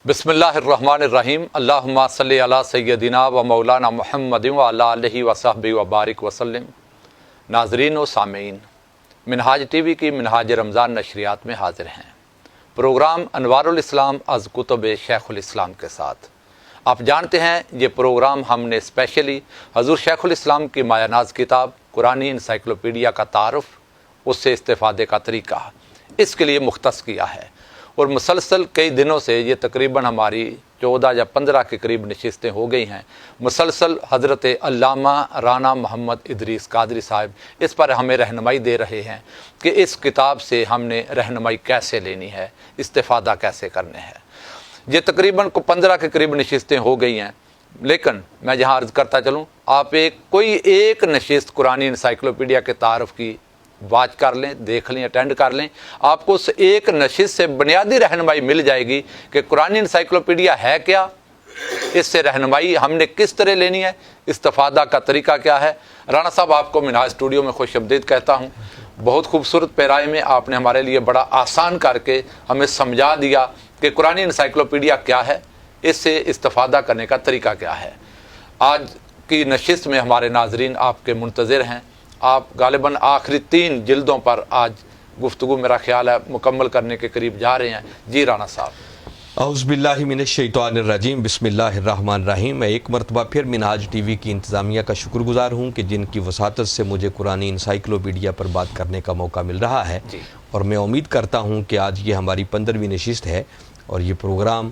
بسم اللہ الرحمن الرحیم اللہم صلی علی سیدنا و مولانا محمد و علی آلہ و صحبہ و بارک وسلم۔ ناظرین و سامعین، منہاج ٹی وی کی منہاج رمضان نشریات میں حاضر ہیں۔ پروگرام انوار الاسلام از کتب شیخ الاسلام کے ساتھ۔ آپ جانتے ہیں یہ پروگرام ہم نے اسپیشلی حضور شیخ الاسلام کی مایہ ناز کتاب قرآنی انسائکلوپیڈیا کا تعارف، اس سے استفادے کا طریقہ اس کے لیے مختص کیا ہے، اور مسلسل کئی دنوں سے یہ تقریباً ہماری 14 یا 15 کے قریب نشستیں ہو گئی ہیں۔ مسلسل حضرت علامہ رانا محمد ادریس قادری صاحب اس پر ہمیں رہنمائی دے رہے ہیں کہ اس کتاب سے ہم نے رہنمائی کیسے لینی ہے، استفادہ کیسے کرنے ہے۔ یہ تقریباً 15 کے قریب نشستیں ہو گئی ہیں، لیکن میں جہاں عرض کرتا چلوں، آپ کوئی ایک نشست قرآنی انسائکلوپیڈیا کے تعارف کی واچ کر لیں، دیکھ لیں، اٹینڈ کر لیں، آپ کو اس ایک نشست سے بنیادی رہنمائی مل جائے گی کہ قرآنی انسائکلوپیڈیا ہے کیا، اس سے رہنمائی ہم نے کس طرح لینی ہے، استفادہ کا طریقہ کیا ہے۔ رانا صاحب، آپ کو منہاج اسٹوڈیو میں خوش آمدید کہتا ہوں۔ بہت خوبصورت پیرائے میں آپ نے ہمارے لیے بڑا آسان کر کے ہمیں سمجھا دیا کہ قرآنی انسائکلوپیڈیا کیا ہے، اس سے استفادہ کرنے کا طریقہ کیا ہے۔ آج کی نشست میں ہمارے ناظرین آپ کے منتظر ہیں۔ آپ غالباً آخری 3 جلدوں پر آج گفتگو میرا خیال ہے مکمل کرنے کے قریب جا رہے ہیں۔ جی رانا صاحب۔ اعوذ باللہ من الشیطان الرجیم، بسم اللہ الرحمن الرحیم۔ میں ایک مرتبہ پھر منہاج ٹی وی کی انتظامیہ کا شکر گزار ہوں کہ جن کی وساطت سے مجھے قرآنی انسائکلوپیڈیا پر بات کرنے کا موقع مل رہا ہے، اور میں امید کرتا ہوں کہ آج یہ ہماری 15ویں نشست ہے، اور یہ پروگرام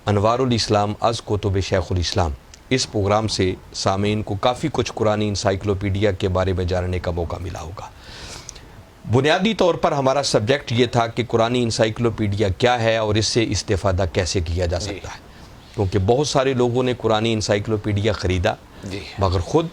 انوار الاسلام از کتب شیخ الاسلام، اس پروگرام سے سامعین کو کافی کچھ قرآنی انسائکلوپیڈیا کے بارے میں جاننے کا موقع ملا ہوگا۔ بنیادی طور پر ہمارا سبجیکٹ یہ تھا کہ قرآنی انسائکلوپیڈیا کیا ہے اور اس سے استفادہ کیسے کیا جا سکتا ہے، کیونکہ بہت سارے لوگوں نے قرآنی انسائکلوپیڈیا خریدا، مگر خود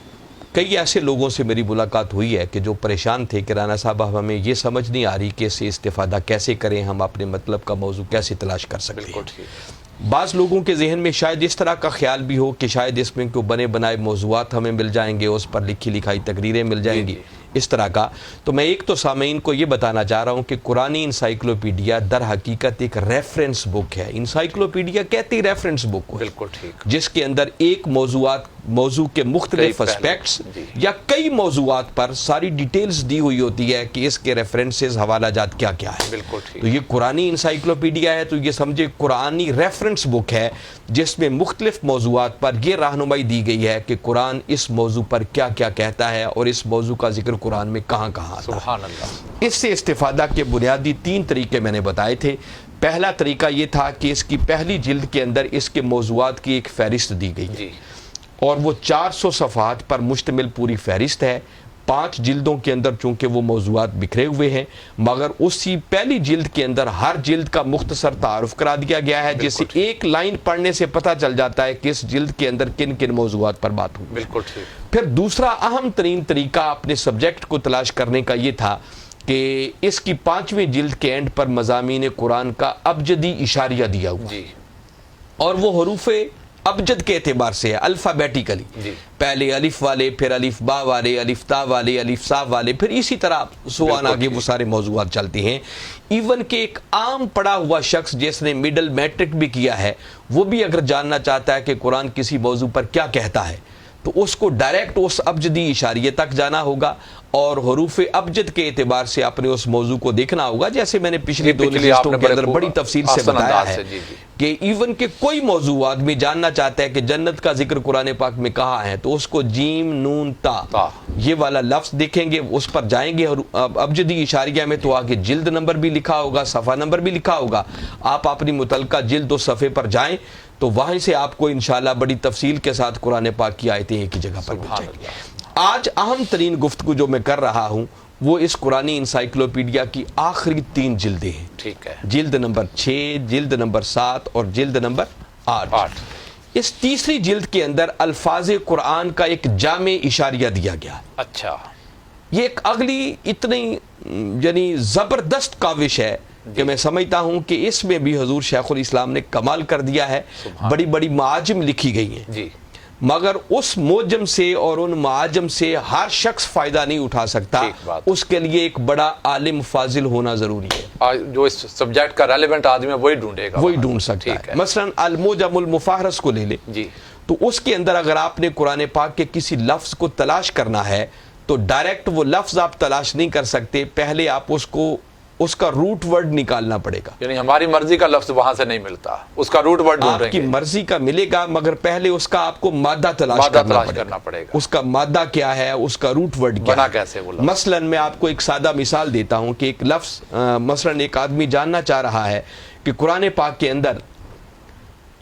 کئی ایسے لوگوں سے میری ملاقات ہوئی ہے کہ جو پریشان تھے کہ رانا صاحب ہمیں یہ سمجھ نہیں آ رہی کہ اس سے استفادہ کیسے کریں، ہم اپنے مطلب کا موضوع کیسے تلاش کر سکتے ہیں۔ بعض لوگوں کے ذہن میں شاید اس طرح کا خیال بھی ہو کہ شاید اس میں کوئی بنے بنائے موضوعات ہمیں مل جائیں گے، اس پر لکھی لکھائی تقریریں مل جائیں گی، اس طرح کا۔ تو میں ایک تو سامعین کو یہ بتانا چاہ رہا ہوں کہ قرآنی انسائکلوپیڈیا در حقیقت ایک ریفرنس بک ہے۔ انسائکلوپیڈیا کہتی ریفرنس بک کو، بالکل ٹھیک، جس کے اندر ایک موضوع کے مختلف اسپیکٹس یا کئی موضوعات پر ساری ڈیٹیلز دی ہوئی ہوتی ہے کہ اس کے ریفرنسز، حوالہ جات کیا کیا ہے۔ بالکل ٹھیک۔ تو یہ قرآنی انسائکلوپیڈیا ہے تو یہ سمجھے قرآنی ریفرنس بک ہے، جس میں مختلف موضوعات پر یہ رہنمائی دی گئی ہے کہ قرآن اس موضوع پر کیا کیا کہتا ہے اور اس موضوع کا ذکر قرآن میں کہاں کہاں آتا ہے۔ سبحان اللہ۔ اس سے استفادہ کے بنیادی 3 طریقے میں نے بتائے تھے۔ پہلا طریقہ یہ تھا کہ اس کی پہلی جلد کے اندر اس کے موضوعات کی ایک فہرست دی گئی ہے، اور وہ 400 صفحات پر مشتمل پوری فہرست ہے۔ 5 جلدوں کے اندر چونکہ وہ موضوعات بکھرے ہوئے ہیں، مگر اسی پہلی جلد کے اندر ہر جلد کا مختصر تعارف کرا دیا گیا ہے، جس سے ایک لائن پڑھنے سے پتہ چل جاتا ہے کہ اس جلد کے اندر کن کن موضوعات پر بات ہوئی۔ بالکل ٹھیک۔ پھر دوسرا اہم ترین طریقہ اپنے سبجیکٹ کو تلاش کرنے کا یہ تھا کہ اس کی 5ویں جلد کے اینڈ پر مضامین قرآن کا ابجدی اشاریہ دیا ہوا، اور وہ حروف ابجد کے اعتبار سے ہے، الفابیٹیکلی، پہلے الف والے، پھر الف با والے، الف تا والے، الف سا والے، پھر اسی طرح سوان آگے وہ سارے موضوعات چلتے ہیں۔ ایون کہ ایک عام پڑھا ہوا شخص جس نے مڈل میٹرک بھی کیا ہے، وہ بھی اگر جاننا چاہتا ہے کہ قرآن کسی موضوع پر کیا کہتا ہے تو اس کو ڈائریکٹ اس ابجدی اشاریے تک جانا ہوگا، اور حروف ابجد کے اعتبار سے اپنے اس موضوع کو دیکھنا ہوگا، جیسے میں نے پچھلی 2 نشستوں کے اندر بڑی تفصیل سے بتایا ہے کہ ایون کہ کوئی موضوع آدمی جاننا چاہتا ہے کہ جنت کا ذکر قرآن پاک میں کہاں ہے، تو اس کو جیم نون تا یہ والا لفظ دیکھیں گے، اس پر جائیں گے، اور ابجدی اشاریہ میں تو آگے جلد نمبر بھی لکھا ہوگا، صفحہ نمبر بھی لکھا ہوگا۔ آپ اپنی متعلقہ جلد و صفحے پر جائیں تو وہاں سے آپ کو انشاءاللہ بڑی تفصیل کے ساتھ قرآن پاک کی آیتیں ایک ہی جگہ پر مل جائیں گی۔ آج اہم ترین گفتگو جو میں کر رہا ہوں وہ اس قرآنی انسائکلوپیڈیا کی آخری 3 جلدیں ہیں، ٹھیک ہے، جلد نمبر 6، جلد نمبر 7 اور جلد نمبر 8۔ اس تیسری جلد کے اندر الفاظ قرآن کا ایک جامع اشاریہ دیا گیا۔ اچھا، یہ ایک اگلی اتنی یعنی زبردست کاوش ہے کہ میں سمجھتا ہوں کہ اس میں بھی حضور شیخ الاسلام نے کمال کر دیا ہے۔ بڑی بڑی معاجم لکھی گئی ہیں، مگر اس موجم سے اور ان معاجم سے ہر شخص فائدہ نہیں اٹھا سکتا، ٹھیک بات۔ اس کے لیے ایک بڑا عالم فاضل ہونا ضروری ہے، جو اس سبجیکٹ کا ریلیونٹ آدمی ہے وہی ڈھونڈے گا، وہی ڈھونڈ سکتا ٹھیک ہے۔ مثلا الموجم المفہرس کو لے لیں، جی تو اس کے اندر اگر آپ نے قرآن پاک کے کسی لفظ کو تلاش کرنا ہے تو ڈائریکٹ وہ لفظ آپ تلاش نہیں کر سکتے، پہلے آپ اس کا روٹ ورڈ نکالنا پڑے گا۔ یعنی ہماری مرضی کا لفظ وہاں سے نہیں ملتا، اس کا روٹ ورڈ آپ ڈھونڈیں کی گے، مرضی کا ملے گا، مگر پہلے اس کا آپ کو مادہ تلاش کرنا پڑے گا، اس کا مادہ کیا ہے، اس کا روٹ ورڈ کیا بنا ہے۔ کیسے وہ لفظ؟ مثلا میں آپ کو ایک سادہ مثال دیتا ہوں کہ ایک لفظ مثلا ایک آدمی جاننا چاہ رہا ہے کہ قرآن پاک کے اندر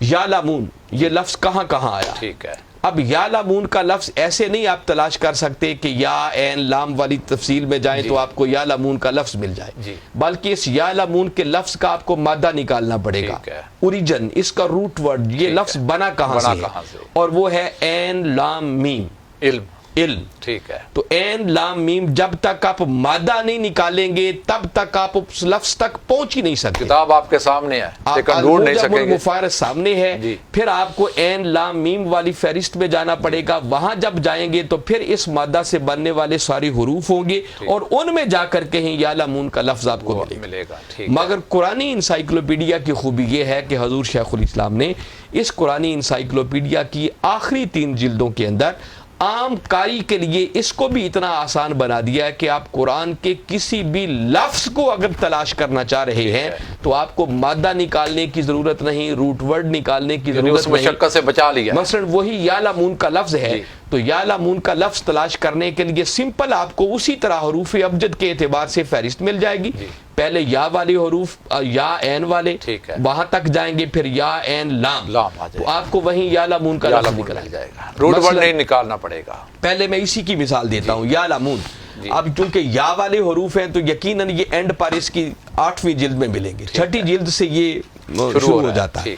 یا لامون یہ لفظ کہاں کہاں آیا۔ ٹھیک ہے، اب یا لامون کا لفظ ایسے نہیں آپ تلاش کر سکتے کہ یا عین لام والی تفصیل میں جائیں تو آپ کو یا لامون کا لفظ مل جائے، جی، بلکہ اس یا لامون کے لفظ کا آپ کو مادہ نکالنا پڑے گا، ٹھیک ہے، اوریجن، اس کا روٹ ورڈ، یہ لفظ بنا کہاں سے ہے، اور وہ ہے عین لام میم، علم، ٹھیک ہے۔ تو عین لام میم جب تک آپ مادہ نہیں نکالیں گے تب تک آپ اس لفظ تک پہنچ ہی نہیں سکتے۔ کتاب آپ کے سامنے ہے لیکن ڈھونڈ نہیں سکیں گے، المفہرس سامنے ہے، جی، پھر آپ کو عین لام میم والی فہرست میں جانا پڑے گا، وہاں جب جائیں گے تو پھر اس مادہ سے بننے والے سارے حروف ہوں گے اور ان میں جا کر کہیں یا لامون کا لفظ آپ کو ملے گا، ٹھیک۔ مگر قرآن انسائیکلوپیڈیا کی خوبی یہ ہے کہ حضور شیخ الاسلام نے اس قرآن انسائیکلوپیڈیا کی آخری 3 جلدوں کے اندر عام قاری کے لیے اس کو بھی اتنا آسان بنا دیا ہے کہ آپ قرآن کے کسی بھی لفظ کو اگر تلاش کرنا چاہ رہے ہیں تو آپ کو مادہ نکالنے کی ضرورت نہیں، روٹ ورڈ نکالنے کی ضرورت اس مشقت سے بچا لیا۔ مثلا وہی یا لامون کا لفظ ہے تو یا لامون کا لفظ تلاش کرنے کے لیے سمپل آپ کو اسی طرح حروف ابجد کے اعتبار سے فہرست مل جائے گی، پہلے یا والے حروف یا عین والے، وہاں تک جائیں گے، پھر یا عین لام، تو آپ کو وہیں یا لامون کا لفظ نکل جائے گا، روٹ ورڈ نہیں نکالنا پڑے گا۔ پہلے میں اسی کی مثال دیتا ہوں، یا لامون، اب چونکہ یا والے حروف ہیں تو یقیناً یہ اینڈ پر اس کی 8ویں جلد میں ملیں گے، 6ٹھی جلد سے یہ شروع ہو جاتا ہے،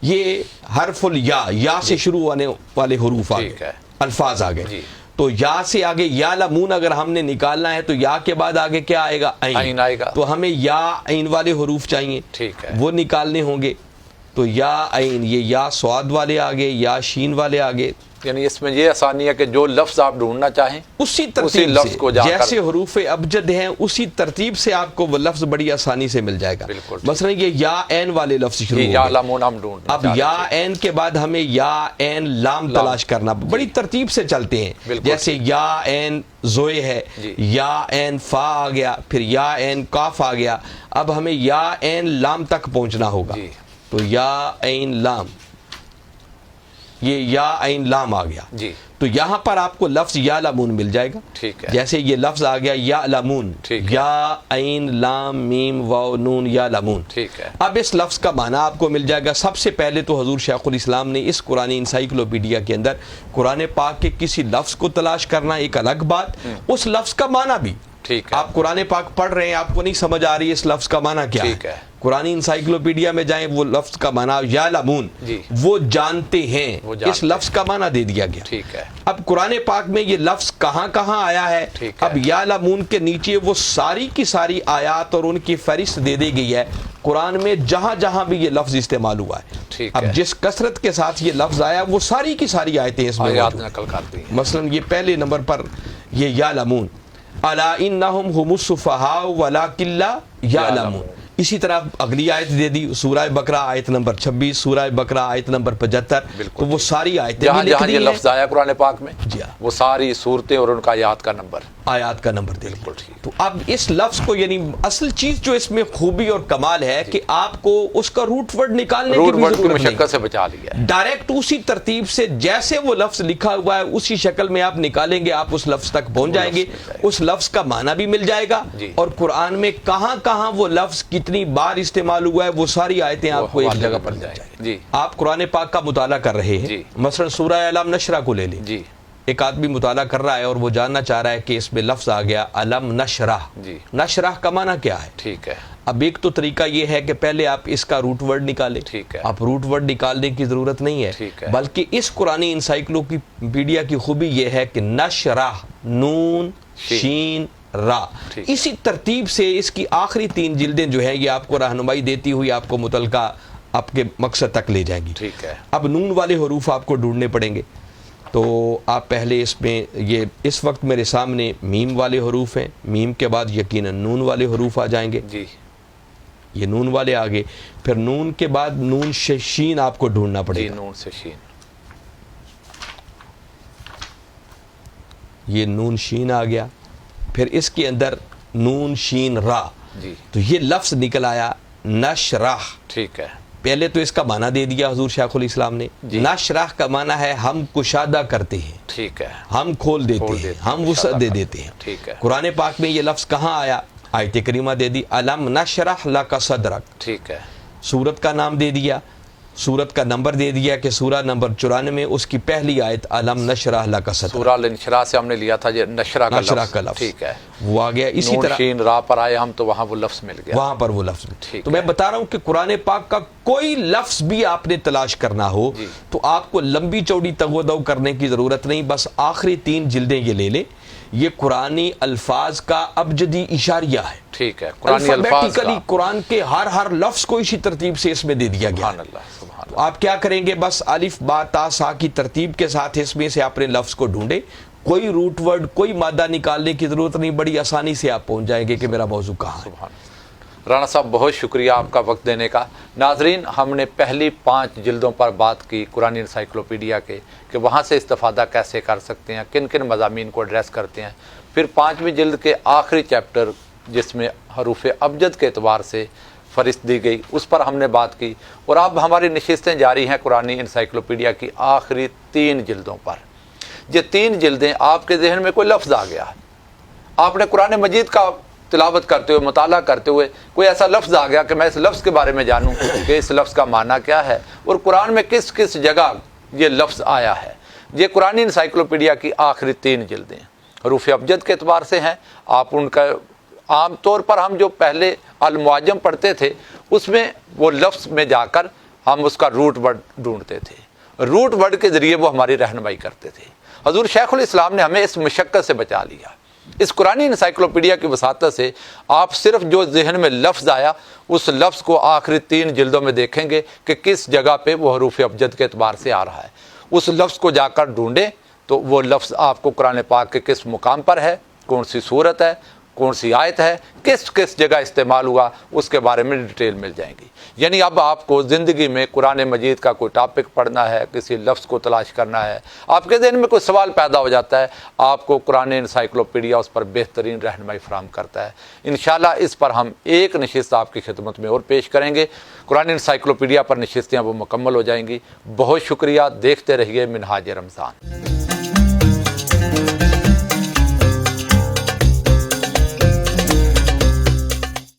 یہ حرف الیا سے شروع ہونے والے حروف آگے، الفاظ آگے، تو یا سے آگے یا لامون اگر ہم نے نکالنا ہے تو یا کے بعد آگے کیا آئے گا؟ عین آئے گا، تو ہمیں یا عین والے حروف چاہیے، وہ نکالنے ہوں گے، تو یا عین، یہ یا سواد والے آگے، یا شین والے آگے، یعنی اس میں یہ آسانی ہے کہ جو لفظ آپ ڈھونڈنا چاہیں اسی ترتیب لفظ کو جیسے حروف ابجد ہیں اسی ترتیب سے آپ کو وہ لفظ بڑی آسانی سے مل جائے گا۔ مثلا یہ یا عین والے لفظ شروع ہو گئے، اب یا عین کے بعد ہمیں یا عین لام تلاش کرنا، بڑی ترتیب سے چلتے ہیں، جیسے یا عین زوئے ہے، یا عین فا آ گیا، پھر یا عین کاف آ گیا، اب ہمیں یا عین لام تک پہنچنا ہوگا، تو یا عین لام، یہ یا عین لام آ گیا، تو یہاں پر آپ کو لفظ یا لامون مل جائے گا، جیسے یہ لفظ آ گیا یا لامون، یا عین لام میم واو نون یا لامون، اب اس لفظ کا معنی آپ کو مل جائے گا۔ سب سے پہلے تو حضور شیخ الاسلام نے اس قرآن انسائیکلوپیڈیا کے اندر قرآن پاک کے کسی لفظ کو تلاش کرنا ایک الگ بات، اس لفظ کا معنی بھی، آپ قرآن پاک پڑھ رہے ہیں، آپ کو نہیں سمجھ آ رہی اس لفظ کا معنی کیا ہے، قرآن انسائیکلوپیڈیا میں جائیں، وہ لفظ کا معنی یا لامون وہ جانتے ہیں، اس لفظ کا معنی دے دیا گیا۔ اب قرآن پاک میں یہ لفظ کہاں کہاں آیا ہے، اب یا لامون کے نیچے وہ ساری کی ساری آیات اور ان کی فہرست دے دی گئی ہے قرآن میں، جہاں جہاں بھی یہ لفظ استعمال ہوا ہے، اب جس کثرت کے ساتھ یہ لفظ آیا وہ ساری کی ساری آیتیں اس میں نقل کرتی ہیں۔ مثلا یہ پہلے نمبر پر یہ یا لامون، الا انہم ھم السفہاء ولکن لا یعلمون، اسی طرح اگلی آیت دے دی سورہ بقرہ آیت نمبر 26، سورہ بقرہ آیت نمبر 75، تو وہ ساری آیتیں جہاں جہاں یہ لفظ آیا قرآن پاک میں وہ ساری صورتیں اور ان کا آیات کا نمبر دے دی۔ تو اب اس لفظ کو، یعنی اصل چیز جو اس میں خوبی اور کمال ہے کہ آپ کو اس کا روٹ ورڈ نکالنے کی بھی ضرورت نہیں، مشقت سے بچا لیا، ڈائریکٹ اسی ترتیب سے جیسے وہ لفظ لکھا ہوا ہے اسی شکل میں آپ نکالیں گے، آپ اس لفظ تک پہنچ جائیں گے، اس لفظ کا معنی بھی مل جائے گا، اور قرآن میں کہاں کہاں وہ لفظ کتنی بار استعمال ہوا ہے وہ ساری آیتیں آپ کو ایک جگہ پر مل جائیں گی۔ آپ قرآن پاک کا مطالعہ کر رہے ہیں، مثلا سورہ علم نشرہ کو لے لیں، ایک آدمی مطالعہ کر رہا ہے اور وہ جاننا چاہ رہا ہے کہ اس میں لفظ آ گیا علم نشرہ، نشرہ کا معنی کیا ہے؟ اب ایک تو طریقہ یہ ہے کہ پہلے آپ اس کا روٹ ورڈ نکالیں، آپ روٹ ورڈ نکالنے کی ضرورت نہیں ہے، بلکہ اس قرآن انسائیکلوپیڈیا کی خوبی یہ ہے کہ نشرہ، نون شین را، اسی ترتیب سے اس کی آخری 3 جلدیں جو ہیں یہ آپ کو رہنمائی دیتی ہوئی آپ کو متعلقہ آپ کے مقصد تک لے جائیں گی۔ اب نون والے حروف آپ کو ڈھونڈنے پڑیں گے، تو آپ پہلے اس میں یہ اس وقت میرے سامنے میم والے حروف ہیں، میم کے بعد یقیناً نون والے حروف آ جائیں گے. جی یہ نون والے آگے، پھر نون کے بعد نون شین آپ کو ڈھونڈنا پڑے جی گا. نون سے شین. یہ نون شین آ گیا، پھر اس کے اندر نون شین را. جی تو یہ لفظ نکل آیا نشرح. ٹھیک ہے. پہلے تو اس کا معنی دے دیا حضور شیخ الاسلام نے. جی. نشرح کا معنی ہے ہم کشادہ کرتے ہیں، ٹھیک ہے. ہم کھول دیتے ہیں، ہم وسعت دے دیتے ہیں. ٹھیک ہے. قرآن پاک میں یہ لفظ کہاں آیا؟ آیت کریمہ دے دی الم نشرح لک صدرک. ٹھیک ہے. سورت کا نام دے دیا، سورت کا نمبر دے دیا کہ سورہ نمبر 94 اس کی پہلی آیت الم نشرح لک صدرک. سورہ الانشراح سے ہم نے لیا تھا یہ نشرہ کا لفظ. ٹھیک ہے. وہ آ گیا. اسی نون طرح شین را پر آئے ہم تو وہاں وہ لفظ مل گیا. وہاں پر وہ لفظ. ٹھیک تو میں بتا رہا ہوں کہ قرآن پاک کا کوئی لفظ بھی آپ نے تلاش کرنا ہو جی. تو آپ کو لمبی چوڑی تگ و دو کرنے کی ضرورت نہیں، بس آخری 3 جلدیں یہ لے لیں. یہ قرآنی الفاظ کا ابجدی اشاریہ ہے. ٹھیک ہے. قرآنی الفاظ کا قرآن کے ہر لفظ کو اسی ترتیب سے اس میں دے دیا گیا. سبحان اللہ سبحان اللہ. آپ کیا کریں گے؟ بس الف با تا سا کی ترتیب کے ساتھ اس میں سے اپنے لفظ کو ڈھونڈیں. کوئی روٹ ورڈ، کوئی مادہ نکالنے کی ضرورت نہیں، بڑی آسانی سے آپ پہنچ جائیں گے کہ میرا موضوع کہاں ہے. سبحان اللہ. رانا صاحب بہت شکریہ آپ کا وقت دینے کا. ناظرین، ہم نے پہلی 5 جلدوں پر بات کی قرآن انسائکلوپیڈیا کے کہ وہاں سے استفادہ کیسے کر سکتے ہیں، کن کن مضامین کو ایڈریس کرتے ہیں. پھر 5ویں جلد کے آخری چیپٹر جس میں حروف ابجد کے اعتبار سے فہرست دی گئی اس پر ہم نے بات کی. اور اب ہماری نشستیں جاری ہیں قرآن انسائکلوپیڈیا کی آخری 3 جلدوں پر. یہ 3 جلدیں آپ کے ذہن میں کوئی لفظ آ گیا، آپ نے قرآن مجید کا تلاوت کرتے ہوئے، مطالعہ کرتے ہوئے کوئی ایسا لفظ آ گیا کہ میں اس لفظ کے بارے میں جانوں کہ اس لفظ کا معنی کیا ہے اور قرآن میں کس کس جگہ یہ لفظ آیا ہے. یہ قرآن انسائکلوپیڈیا کی آخری 3 جلدیں حروف ابجد کے اعتبار سے ہیں. آپ ان کا عام طور پر ہم جو پہلے المعجم پڑھتے تھے اس میں وہ لفظ میں جا کر ہم اس کا روٹ ورڈ ڈھونڈتے تھے، روٹ ورڈ کے ذریعے وہ ہماری رہنمائی کرتے تھے. حضور شیخ الاسلام نے ہمیں اس مشقت سے بچا لیا. اس قرآن انسائکلوپیڈیا کی وساطت سے آپ صرف جو ذہن میں لفظ آیا اس لفظ کو آخری 3 جلدوں میں دیکھیں گے کہ کس جگہ پہ وہ حروف ابجد کے اعتبار سے آ رہا ہے. اس لفظ کو جا کر ڈھونڈیں تو وہ لفظ آپ کو قرآن پاک کے کس مقام پر ہے، کون سی صورت ہے، کون سی آیت ہے، کس کس جگہ استعمال ہوا، اس کے بارے میں ڈیٹیل مل جائیں گی. یعنی اب آپ کو زندگی میں قرآن مجید کا کوئی ٹاپک پڑھنا ہے، کسی لفظ کو تلاش کرنا ہے، آپ کے ذہن میں کوئی سوال پیدا ہو جاتا ہے، آپ کو قرآن انسائکلوپیڈیا اس پر بہترین رہنمائی فراہم کرتا ہے. انشاءاللہ اس پر ہم ایک نشست آپ کی خدمت میں اور پیش کریں گے. قرآن انسائکلوپیڈیا پر نشستیں وہ مکمل ہو جائیں گی. بہت شکریہ. دیکھتے رہیے منہاج رمضان.